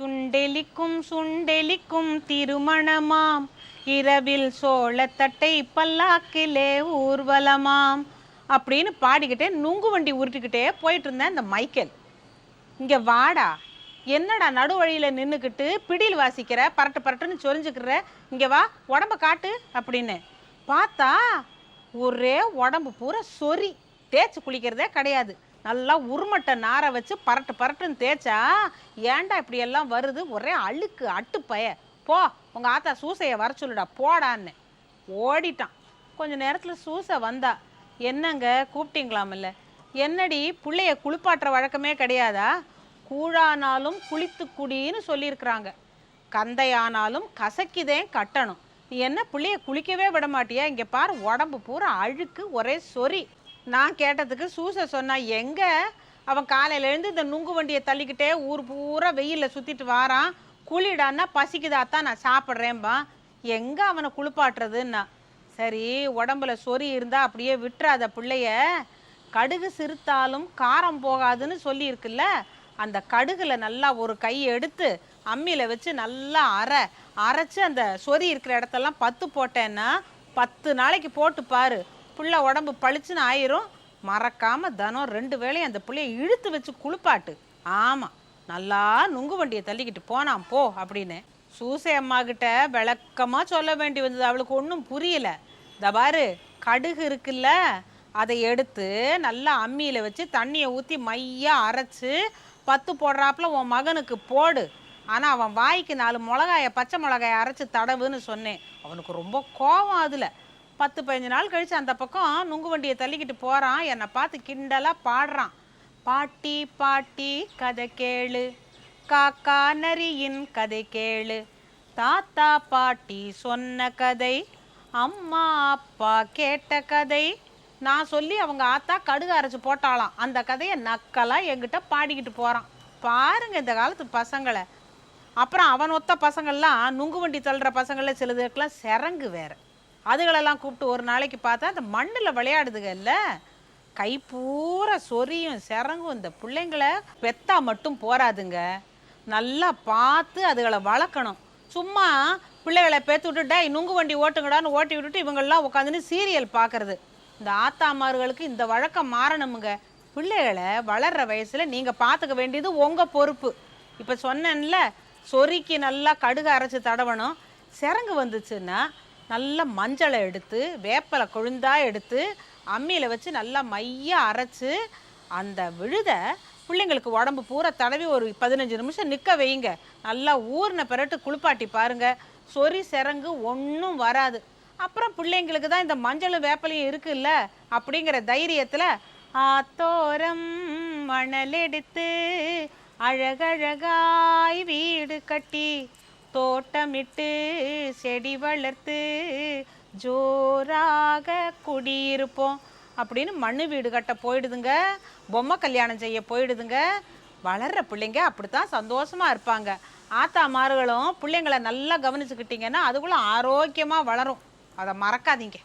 சுண்டெலிக்கும் சுண்டெலிக்கும் திருமணமாம், இரவில் சோளத்தட்டை பல்லாக்கிலே ஊர்வலமாம் அப்படின்னு பாடிக்கிட்டே நுங்கு வண்டி உருட்டிக்கிட்டே போயிட்டு இருந்தேன். இந்த மைக்கேல், இங்கே வாடா, என்னடா நடு வழியில் நின்றுக்கிட்டு பிடியில் வாசிக்கிற, பரட்டு பரட்டுன்னு சொரிஞ்சுக்கிற, இங்கே வா, உடம்ப காட்டு அப்படின்னு பார்த்தா ஒரே உடம்பு பூரா சொறி, தேய்ச்சி குளிக்கிறதே கிடையாது. நல்லா உருமட்டை நாரை வச்சு பரட்டு பரட்டுன்னு தேய்ச்சா ஏன்டா இப்படி எல்லாம் வருது, ஒரே அழுக்கு அட்டு பய, போ உங்கள் ஆத்தா சூசையை வர சொல்லுடா போடான்னு ஓடிட்டான். கொஞ்சம் நேரத்தில் சூசை வந்தா, என்னங்க கூப்பிட்டீங்களாமில்ல, என்னடி பிள்ளைய குளிப்பாட்டுற வழக்கமே கிடையாதா, கூழானாலும் குளித்து குடின்னு சொல்லியிருக்கிறாங்க, கந்தையானாலும் கசக்கிதேன் கட்டணும், நீ என்ன பிள்ளைய குளிக்கவே விட மாட்டியா, இங்கே பாரு உடம்பு பூரா அழுக்கு ஒரே சொறி. நான் கேட்டதுக்கு சூசை சொன்னா, எங்க அவன் காலையில எழுந்து இந்த நுங்கு வண்டியை தள்ளிக்கிட்டே ஊர் பூரா வெயிலில் சுற்றிட்டு வாரான், குளிடான்னா பசிக்குதாத்தான் நான் சாப்பிட்றேன்பா, எங்கே அவனை குளிப்பாட்டுறதுன்னா. சரி உடம்புல சொறி இருந்தால் அப்படியே விட்டுறாத பிள்ளைய, கடுகு சிறுத்தாலும் காரம் போகாதுன்னு சொல்லியிருக்குல்ல, அந்த கடுகுல நல்லா ஒரு கை எடுத்து அம்மியில் வச்சு நல்லா அரைச்சி அந்த சொறி இருக்கிற இடத்தெல்லாம் 10 போட்டேன்னா 10 நாளைக்கு போட்டு பாரு, புள்ள உடம்பு பளிச்சுன்னு ஆயிரும். மறக்காம தினம் 2 வேளையும் அந்த பிள்ளைய இழுத்து வச்சு குளிப்பாட்டு. ஆமாம், நல்லா நுங்கு வண்டியை தள்ளிக்கிட்டு போனான் போ அப்படின்னு சூசை அம்மா கிட்ட விளக்கமாக சொல்ல வேண்டி வந்தது. அவளுக்கு ஒன்றும் புரியல. இந்த பாரு, கடுகு இருக்குல்ல, அதை எடுத்து நல்லா அம்மியில் வச்சு தண்ணியை ஊற்றி மையாக அரைச்சி 10 போடுறாப்புல உன் மகனுக்கு போடு. ஆனால் அவன் வாய்க்கு 4 மிளகாயை, பச்சை மிளகாயை அரைச்சி தடவுன்னு சொன்னேன். அவனுக்கு ரொம்ப கோவம். அதில் 10-15 நாள் கழித்து அந்த பக்கம் நுங்கு வண்டியை தள்ளிக்கிட்டு போகிறான். என்னை பார்த்து கிண்டலாக பாடுறான், பாட்டி பாட்டி கதை கேளு, காக்கா நரியின் கதை கேளு, தாத்தா பாட்டி சொன்ன கதை, அம்மா அப்பா கேட்ட கதை. நான் சொல்லி அவங்க ஆத்தா கடுகு அரைச்சி போட்டாலாம், அந்த கதையை நக்கலாக என்கிட்ட பாடிக்கிட்டு போகிறான். பாருங்க இந்த காலத்து பசங்களை. அப்புறம் அவன் ஒத்த பசங்கள்லாம் நுங்கு வண்டி தள்ளுற பசங்கள சிலதுக்கெல்லாம் சிறங்கு வேறு, அதுகளெல்லாம் கூப்பிட்டு ஒரு நாளைக்கு பார்த்தா அந்த மண்ணில் விளையாடுதுகல்ல, கை பூரா சொரியும் சிறங்கும். இந்த பிள்ளைங்களை பெத்தா மட்டும் போராதுங்க, நல்லா பார்த்து அதுகளை வளர்க்கணும். சும்மா பிள்ளைகளை பெற்று விட்டுட்டா நுங்கு வண்டி ஓட்டுங்கடான்னு ஓட்டி விட்டுட்டு இவங்கெல்லாம் உட்காந்துன்னு சீரியல் பார்க்குறது. இந்த ஆத்தாமார்களுக்கு இந்த வழக்கம் மாறணுமுங்க. பிள்ளைகளை வளர்கிற வயசில் நீங்கள் பார்த்துக்க வேண்டியது உங்கள் பொறுப்பு. இப்போ சொன்னேன்ல, சொரிக்கு நல்லா கடுகு அரைச்சி தடவணும். சிறங்கு வந்துச்சுன்னா நல்லா மஞ்சளை எடுத்து வேப்பலை கொழுந்தா எடுத்து அம்மியில் வச்சு நல்லா மையாக அரைச்சி அந்த விழுத பிள்ளைங்களுக்கு உடம்பு பூரா தடவி ஒரு 15 நிமிஷம் நிற்க வைங்க. நல்லா ஊறின பிறட்டு குளிப்பாட்டி பாருங்கள், சொறி சிறங்கு ஒன்றும் வராது. அப்புறம் பிள்ளைங்களுக்கு தான் இந்த மஞ்சளும் வேப்பலையும் இருக்குல்ல அப்படிங்கிற தைரியத்தில் ஆத்தோரம் மணல் எடுத்து அழகழகாய் வீடு கட்டி தோட்டமிட்டு செடி வளர்த்து ஜோராக குடியிருப்போம் அப்படின்னு மண்ணு வீடு கட்ட போயிடுதுங்க, பொம்மை கல்யாணம் செய்ய போயிடுதுங்க. வளர்கிற பிள்ளைங்க அப்படித்தான் சந்தோஷமாக இருப்பாங்க. ஆத்தாமார்களும் பிள்ளைங்களை நல்லா கவனிச்சுக்கிட்டிங்கன்னா அதுக்குள்ள ஆரோக்கியமாக வளரும். அதை மறக்காதீங்க.